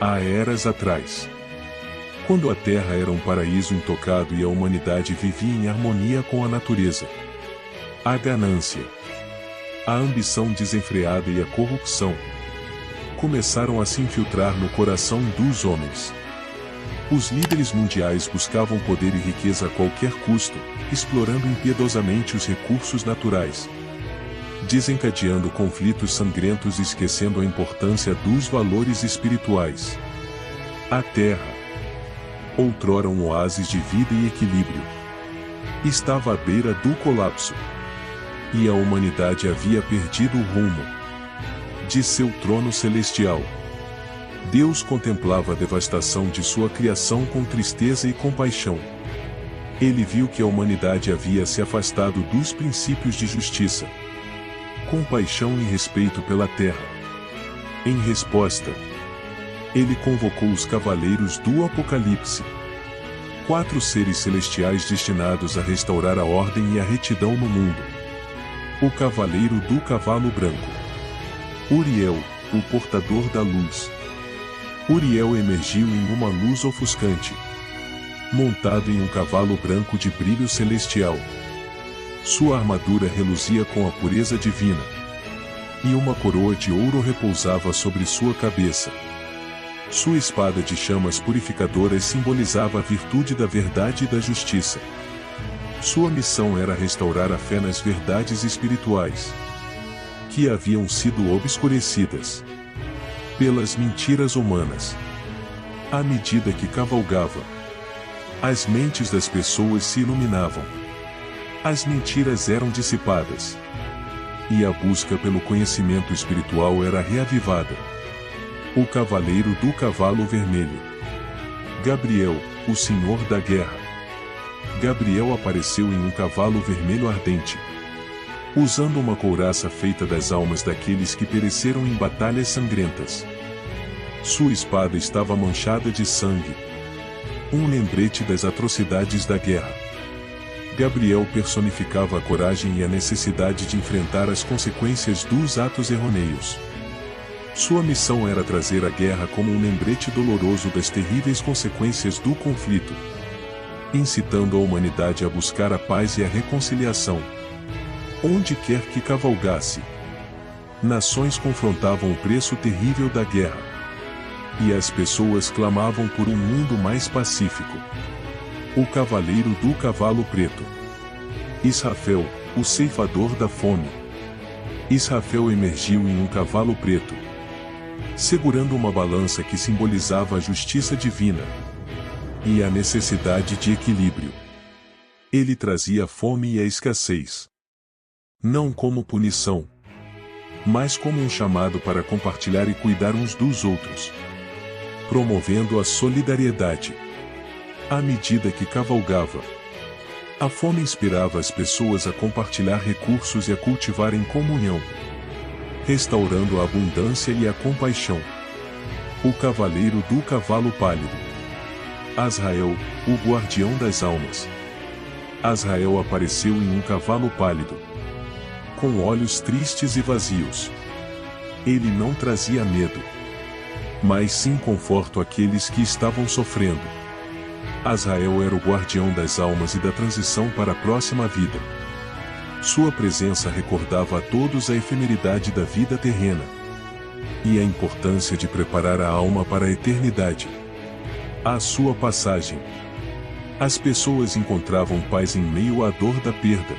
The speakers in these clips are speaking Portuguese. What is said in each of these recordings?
há eras atrás. Quando a Terra era um paraíso intocado e a humanidade vivia em harmonia com a natureza. A ganância, a ambição desenfreada e a corrupção começaram a se infiltrar no coração dos homens. Os líderes mundiais buscavam poder e riqueza a qualquer custo, explorando impiedosamente os recursos naturais, desencadeando conflitos sangrentos e esquecendo a importância dos valores espirituais. A Terra, outrora um oásis de vida e equilíbrio, estava à beira do colapso. E a humanidade havia perdido o rumo de seu trono celestial. Deus contemplava a devastação de sua criação com tristeza e compaixão. Ele viu que a humanidade havia se afastado dos princípios de justiça, compaixão e respeito pela terra. Em resposta, ele convocou os cavaleiros do Apocalipse, 4 seres celestiais destinados a restaurar a ordem e a retidão no mundo. O cavaleiro do cavalo branco, Uriel, o portador da luz. Uriel emergiu em uma luz ofuscante, montado em um cavalo branco de brilho celestial. Sua armadura reluzia com a pureza divina, e uma coroa de ouro repousava sobre sua cabeça. Sua espada de chamas purificadoras simbolizava a virtude da verdade e da justiça. Sua missão era restaurar a fé nas verdades espirituais, que haviam sido obscurecidas pelas mentiras humanas. À medida que cavalgava, as mentes das pessoas se iluminavam. As mentiras eram dissipadas, e a busca pelo conhecimento espiritual era reavivada. O cavaleiro do cavalo vermelho, Gabriel, o senhor da guerra. Gabriel apareceu em um cavalo vermelho ardente, usando uma couraça feita das almas daqueles que pereceram em batalhas sangrentas. Sua espada estava manchada de sangue, um lembrete das atrocidades da guerra. Gabriel personificava a coragem e a necessidade de enfrentar as consequências dos atos errôneos. Sua missão era trazer a guerra como um lembrete doloroso das terríveis consequências do conflito, incitando a humanidade a buscar a paz e a reconciliação. Onde quer que cavalgasse, nações confrontavam o preço terrível da guerra, e as pessoas clamavam por um mundo mais pacífico. O cavaleiro do cavalo preto, Israfel, o ceifador da fome. Israfel emergiu em um cavalo preto, segurando uma balança que simbolizava a justiça divina e a necessidade de equilíbrio. Ele trazia a fome e a escassez, não como punição, mas como um chamado para compartilhar e cuidar uns dos outros, promovendo a solidariedade. À medida que cavalgava, a fome inspirava as pessoas a compartilhar recursos e a cultivar em comunhão, restaurando a abundância e a compaixão. O cavaleiro do cavalo pálido, Azrael, o guardião das almas. Azrael apareceu em um cavalo pálido, com olhos tristes e vazios. Ele não trazia medo, mas sim conforto àqueles que estavam sofrendo. Azrael era o guardião das almas e da transição para a próxima vida. Sua presença recordava a todos a efemeridade da vida terrena e a importância de preparar a alma para a eternidade. À sua passagem, as pessoas encontravam paz em meio à dor da perda,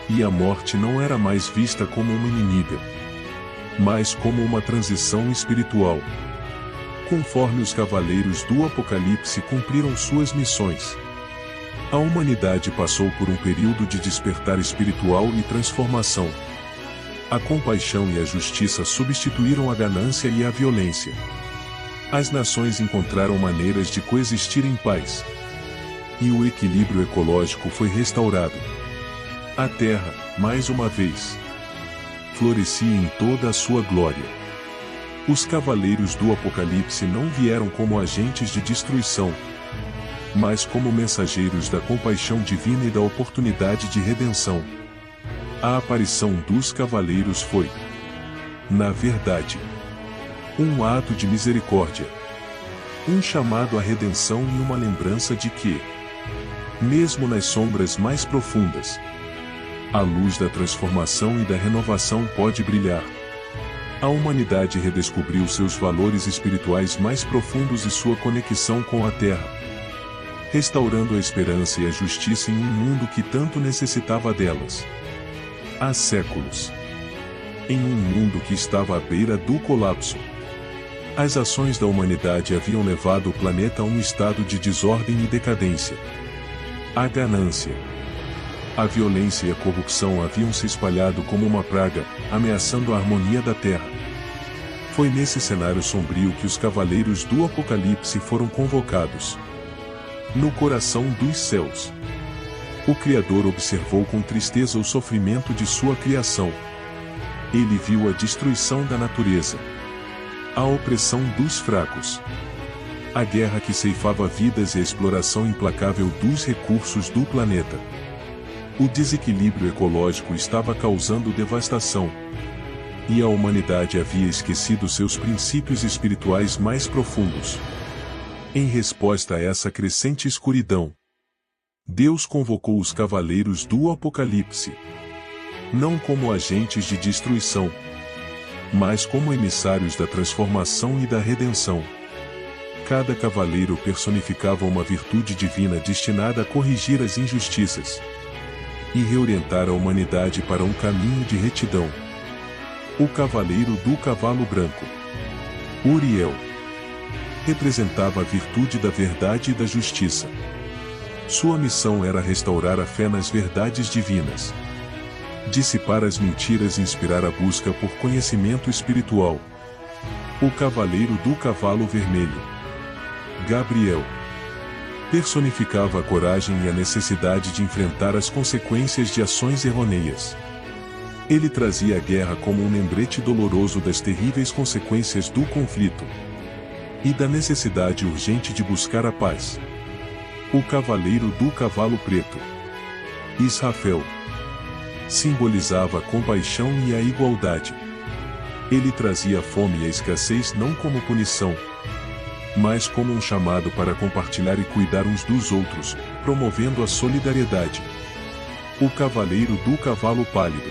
e a morte não era mais vista como uma inimiga, mas como uma transição espiritual. Conforme os cavaleiros do Apocalipse cumpriram suas missões, a humanidade passou por um período de despertar espiritual e transformação. A compaixão e a justiça substituíram a ganância e a violência. As nações encontraram maneiras de coexistir em paz, e o equilíbrio ecológico foi restaurado. A Terra, mais uma vez, florescia em toda a sua glória. Os cavaleiros do Apocalipse não vieram como agentes de destruição, mas como mensageiros da compaixão divina e da oportunidade de redenção. A aparição dos cavaleiros foi, na verdade, um ato de misericórdia. um chamado à redenção e uma lembrança de que, mesmo nas sombras mais profundas, a luz da transformação e da renovação pode brilhar. A humanidade redescobriu seus valores espirituais mais profundos e sua conexão com a Terra, restaurando a esperança e a justiça em um mundo que tanto necessitava delas. Há séculos, em um mundo que estava à beira do colapso, as ações da humanidade haviam levado o planeta a um estado de desordem e decadência. A ganância, a violência e a corrupção haviam se espalhado como uma praga, ameaçando a harmonia da Terra. Foi nesse cenário sombrio que os cavaleiros do Apocalipse foram convocados. No coração dos céus, o Criador observou com tristeza o sofrimento de sua criação. Ele viu a destruição da natureza, a opressão dos fracos, a guerra que ceifava vidas e a exploração implacável dos recursos do planeta. O desequilíbrio ecológico estava causando devastação, e a humanidade havia esquecido seus princípios espirituais mais profundos. Em resposta a essa crescente escuridão, Deus convocou os cavaleiros do Apocalipse, não como agentes de destruição, mas como emissários da transformação e da redenção. Cada cavaleiro personificava uma virtude divina destinada a corrigir as injustiças e reorientar a humanidade para um caminho de retidão. O cavaleiro do cavalo branco, Uriel, representava a virtude da verdade e da justiça. Sua missão era restaurar a fé nas verdades divinas, dissipar as mentiras e inspirar a busca por conhecimento espiritual. O cavaleiro do cavalo vermelho, Gabriel, personificava a coragem e a necessidade de enfrentar as consequências de ações errôneas. Ele trazia a guerra como um lembrete doloroso das terríveis consequências do conflito e da necessidade urgente de buscar a paz. O cavaleiro do cavalo preto, Israfel, simbolizava a compaixão e a igualdade. Ele trazia a fome e a escassez não como punição, mas como um chamado para compartilhar e cuidar uns dos outros, promovendo a solidariedade. O cavaleiro do cavalo pálido,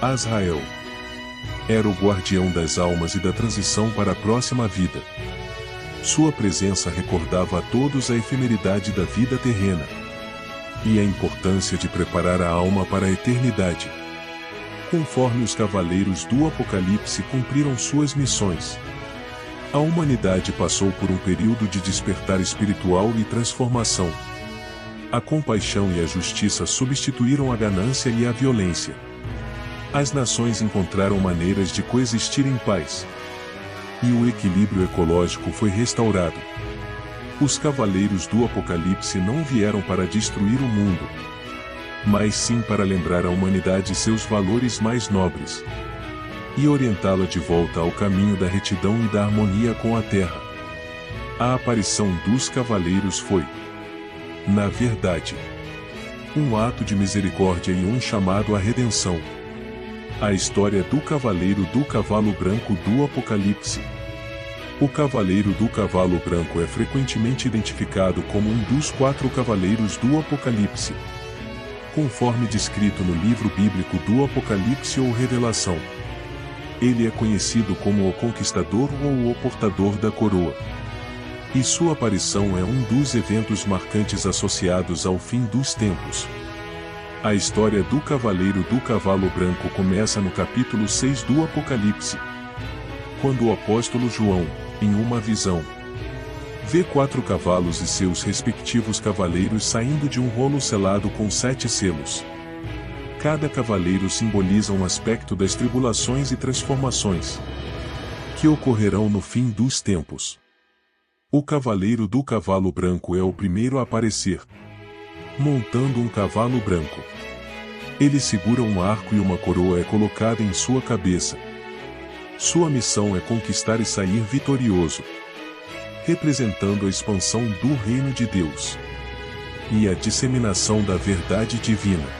Azrael, era o guardião das almas e da transição para a próxima vida. Sua presença recordava a todos a efemeridade da vida terrena e a importância de preparar a alma para a eternidade. Conforme os cavaleiros do Apocalipse cumpriram suas missões, a humanidade passou por um período de despertar espiritual e transformação. A compaixão e a justiça substituíram a ganância e a violência. As nações encontraram maneiras de coexistir em paz, e o equilíbrio ecológico foi restaurado. Os cavaleiros do Apocalipse não vieram para destruir o mundo, mas sim para lembrar a humanidade seus valores mais nobres e orientá-la de volta ao caminho da retidão e da harmonia com a Terra. A aparição dos cavaleiros foi, na verdade, um ato de misericórdia e um chamado à redenção. A história do cavaleiro do cavalo branco do Apocalipse. O cavaleiro do cavalo branco é frequentemente identificado como um dos 4 cavaleiros do Apocalipse, conforme descrito no livro bíblico do Apocalipse ou Revelação. Ele é conhecido como o Conquistador ou o Portador da Coroa, e sua aparição é um dos eventos marcantes associados ao fim dos tempos. A história do Cavaleiro do Cavalo Branco começa no capítulo 6 do Apocalipse, quando o apóstolo João, em uma visão, vê 4 cavalos e seus respectivos cavaleiros saindo de um rolo selado com 7 selos. Cada cavaleiro simboliza um aspecto das tribulações e transformações que ocorrerão no fim dos tempos. O cavaleiro do cavalo branco é o primeiro a aparecer, montando um cavalo branco. Ele segura um arco e uma coroa é colocada em sua cabeça. Sua missão é conquistar e sair vitorioso, representando a expansão do reino de Deus e a disseminação da verdade divina.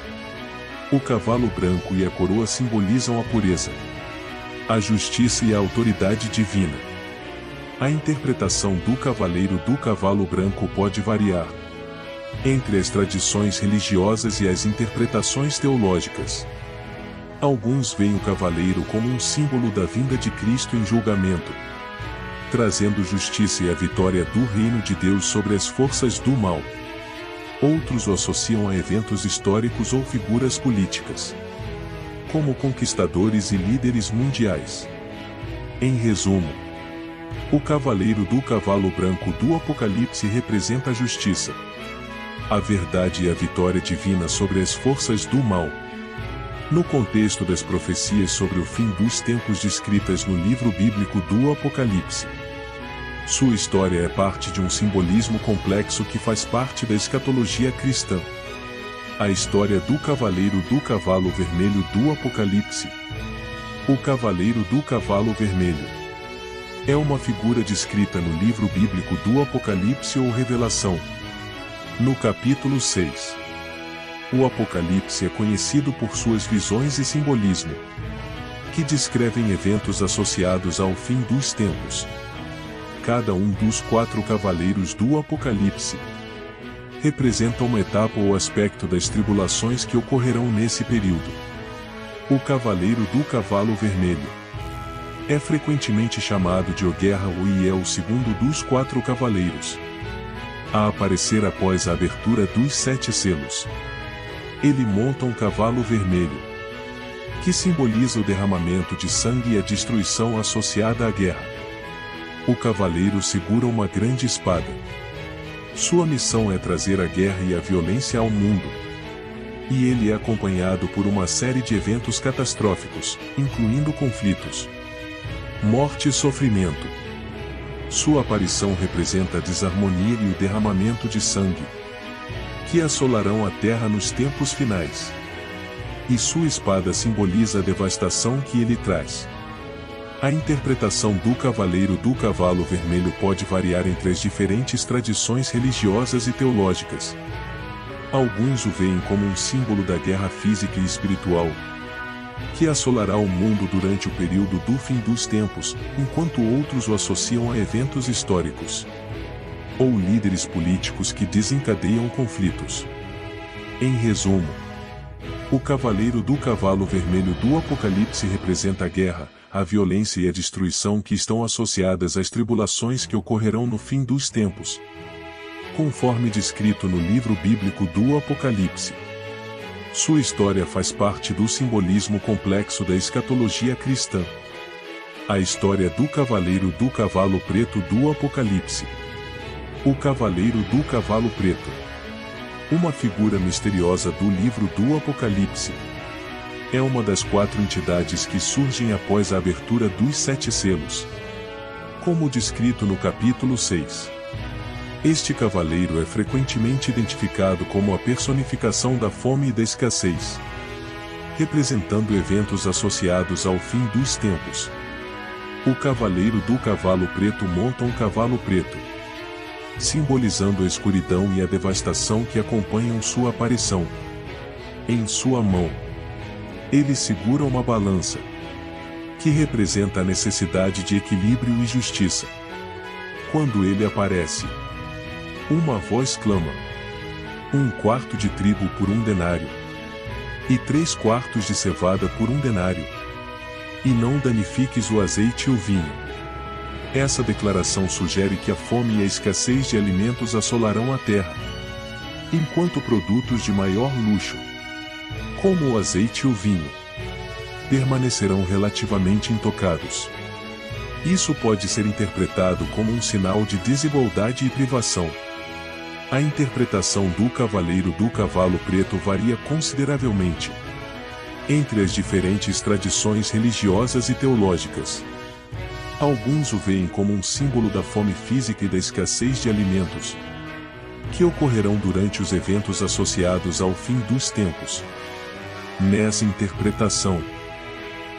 O cavalo branco e a coroa simbolizam a pureza, a justiça e a autoridade divina. A interpretação do Cavaleiro do Cavalo Branco pode variar entre as tradições religiosas e as interpretações teológicas. Alguns veem o cavaleiro como um símbolo da vinda de Cristo em julgamento, trazendo justiça e a vitória do reino de Deus sobre as forças do mal. Outros o associam a eventos históricos ou figuras políticas, como conquistadores e líderes mundiais. Em resumo, o Cavaleiro do Cavalo Branco do Apocalipse representa a justiça, a verdade e a vitória divina sobre as forças do mal. No contexto das profecias sobre o fim dos tempos descritas no livro bíblico do Apocalipse, sua história é parte de um simbolismo complexo que faz parte da escatologia cristã. A história do Cavaleiro do Cavalo Vermelho do Apocalipse. O Cavaleiro do Cavalo Vermelho é uma figura descrita no livro bíblico do Apocalipse ou Revelação. No capítulo 6, o Apocalipse é conhecido por suas visões e simbolismo, que descrevem eventos associados ao fim dos tempos. Cada um dos 4 cavaleiros do Apocalipse representa uma etapa ou aspecto das tribulações que ocorrerão nesse período. O Cavaleiro do Cavalo Vermelho é frequentemente chamado de Oguerra e é o segundo dos 4 cavaleiros a aparecer após a abertura dos 7 selos. Ele monta um cavalo vermelho, que simboliza o derramamento de sangue e a destruição associada à guerra. O cavaleiro segura uma grande espada. Sua missão é trazer a guerra e a violência ao mundo. E ele é acompanhado por uma série de eventos catastróficos, incluindo conflitos, morte e sofrimento. Sua aparição representa a desarmonia e o derramamento de sangue, que assolarão a terra nos tempos finais. E sua espada simboliza a devastação que ele traz. A interpretação do Cavaleiro do Cavalo Vermelho pode variar entre as diferentes tradições religiosas e teológicas. Alguns o veem como um símbolo da guerra física e espiritual, que assolará o mundo durante o período do fim dos tempos, enquanto outros o associam a eventos históricos ou líderes políticos que desencadeiam conflitos. Em resumo, o Cavaleiro do Cavalo Vermelho do Apocalipse representa a guerra, a violência e a destruição que estão associadas às tribulações que ocorrerão no fim dos tempos, conforme descrito no livro bíblico do Apocalipse. Sua história faz parte do simbolismo complexo da escatologia cristã. A história do Cavaleiro do Cavalo Preto do Apocalipse. O Cavaleiro do Cavalo Preto, uma figura misteriosa do livro do Apocalipse, é uma das 4 entidades que surgem após a abertura dos 7 selos, como descrito no capítulo 6. Este cavaleiro é frequentemente identificado como a personificação da fome e da escassez, representando eventos associados ao fim dos tempos. O Cavaleiro do Cavalo Preto monta um cavalo preto, simbolizando a escuridão e a devastação que acompanham sua aparição. Em sua mão, ele segura uma balança, que representa a necessidade de equilíbrio e justiça. Quando ele aparece, uma voz clama: 1/4 de trigo por 1 denário, e 3/4 de cevada por 1 denário. E não danifiques o azeite e o vinho. Essa declaração sugere que a fome e a escassez de alimentos assolarão a terra, enquanto produtos de maior luxo, como o azeite e o vinho, permanecerão relativamente intocados. Isso pode ser interpretado como um sinal de desigualdade e privação. A interpretação do Cavaleiro do Cavalo Preto varia consideravelmente entre as diferentes tradições religiosas e teológicas. Alguns o veem como um símbolo da fome física e da escassez de alimentos, que ocorrerão durante os eventos associados ao fim dos tempos. Nessa interpretação,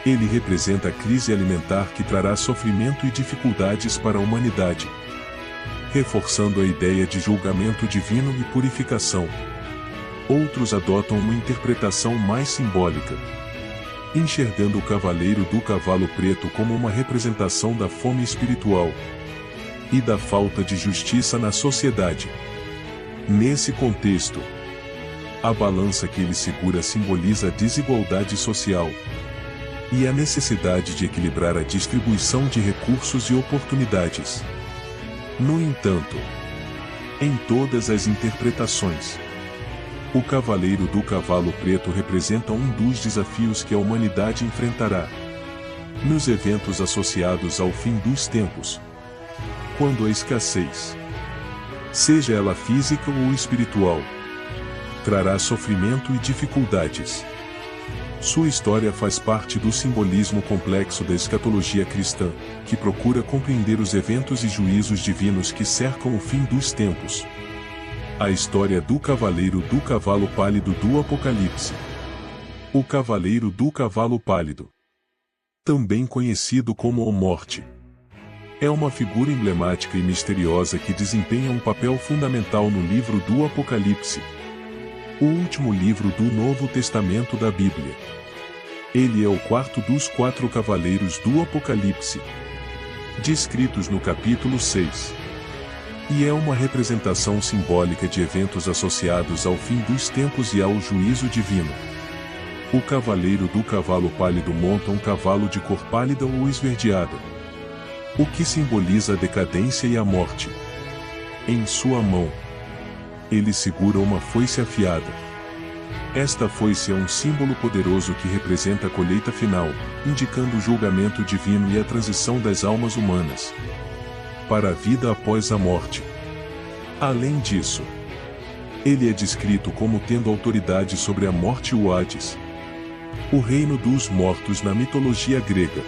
ele representa a crise alimentar que trará sofrimento e dificuldades para a humanidade, reforçando a ideia de julgamento divino e purificação. Outros adotam uma interpretação mais simbólica, enxergando o Cavaleiro do Cavalo Preto como uma representação da fome espiritual, e da falta de justiça na sociedade. Nesse contexto, a balança que ele segura simboliza a desigualdade social e a necessidade de equilibrar a distribuição de recursos e oportunidades. No entanto, em todas as interpretações, o Cavaleiro do Cavalo Preto representa um dos desafios que a humanidade enfrentará nos eventos associados ao fim dos tempos, quando a escassez, seja ela física ou espiritual, trará sofrimento e dificuldades. Sua história faz parte do simbolismo complexo da escatologia cristã, que procura compreender os eventos e juízos divinos que cercam o fim dos tempos. A história do Cavaleiro do Cavalo Pálido do Apocalipse. O Cavaleiro do Cavalo Pálido, também conhecido como a Morte, é uma figura emblemática e misteriosa que desempenha um papel fundamental no livro do Apocalipse, o último livro do Novo Testamento da Bíblia. Ele é o quarto dos 4 cavaleiros do Apocalipse, descritos no capítulo 6. E é uma representação simbólica de eventos associados ao fim dos tempos e ao juízo divino. O Cavaleiro do Cavalo Pálido monta um cavalo de cor pálida ou esverdeada, o que simboliza a decadência e a morte. Em sua mão, ele segura uma foice afiada. Esta foice é um símbolo poderoso que representa a colheita final, indicando o julgamento divino e a transição das almas humanas para a vida após a morte. Além disso, ele é descrito como tendo autoridade sobre a morte e o Hades, o reino dos mortos na mitologia grega.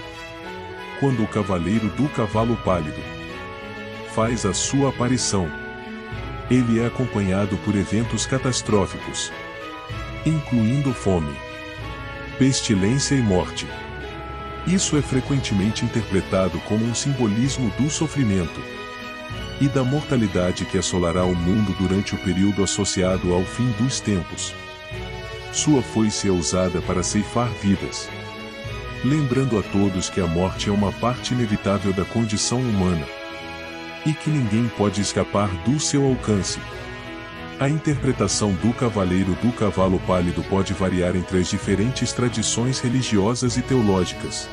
Quando o Cavaleiro do Cavalo Pálido faz a sua aparição, ele é acompanhado por eventos catastróficos, incluindo fome, pestilência e morte. Isso é frequentemente interpretado como um simbolismo do sofrimento e da mortalidade que assolará o mundo durante o período associado ao fim dos tempos. Sua foice é usada para ceifar vidas, lembrando a todos que a morte é uma parte inevitável da condição humana e que ninguém pode escapar do seu alcance. A interpretação do Cavaleiro do Cavalo Pálido pode variar entre as diferentes tradições religiosas e teológicas.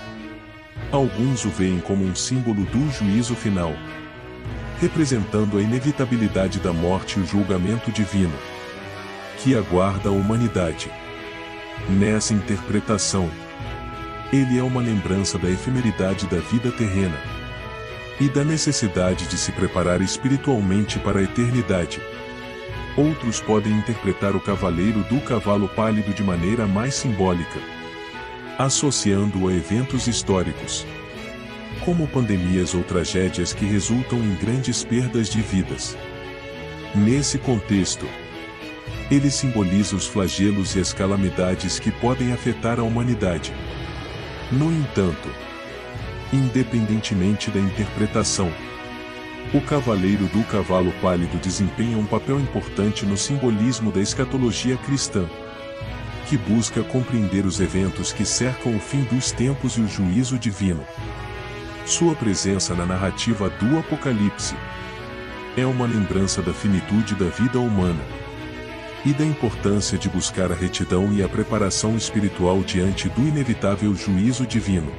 Alguns o veem como um símbolo do juízo final, representando a inevitabilidade da morte e o julgamento divino que aguarda a humanidade. Nessa interpretação, ele é uma lembrança da efemeridade da vida terrena e da necessidade de se preparar espiritualmente para a eternidade. Outros podem interpretar o Cavaleiro do Cavalo Pálido de maneira mais simbólica, associando-o a eventos históricos, como pandemias ou tragédias que resultam em grandes perdas de vidas. Nesse contexto, ele simboliza os flagelos e as calamidades que podem afetar a humanidade. No entanto, independentemente da interpretação, o Cavaleiro do Cavalo Pálido desempenha um papel importante no simbolismo da escatologia cristã, que busca compreender os eventos que cercam o fim dos tempos e o juízo divino. Sua presença na narrativa do Apocalipse é uma lembrança da finitude da vida humana e da importância de buscar a retidão e a preparação espiritual diante do inevitável juízo divino.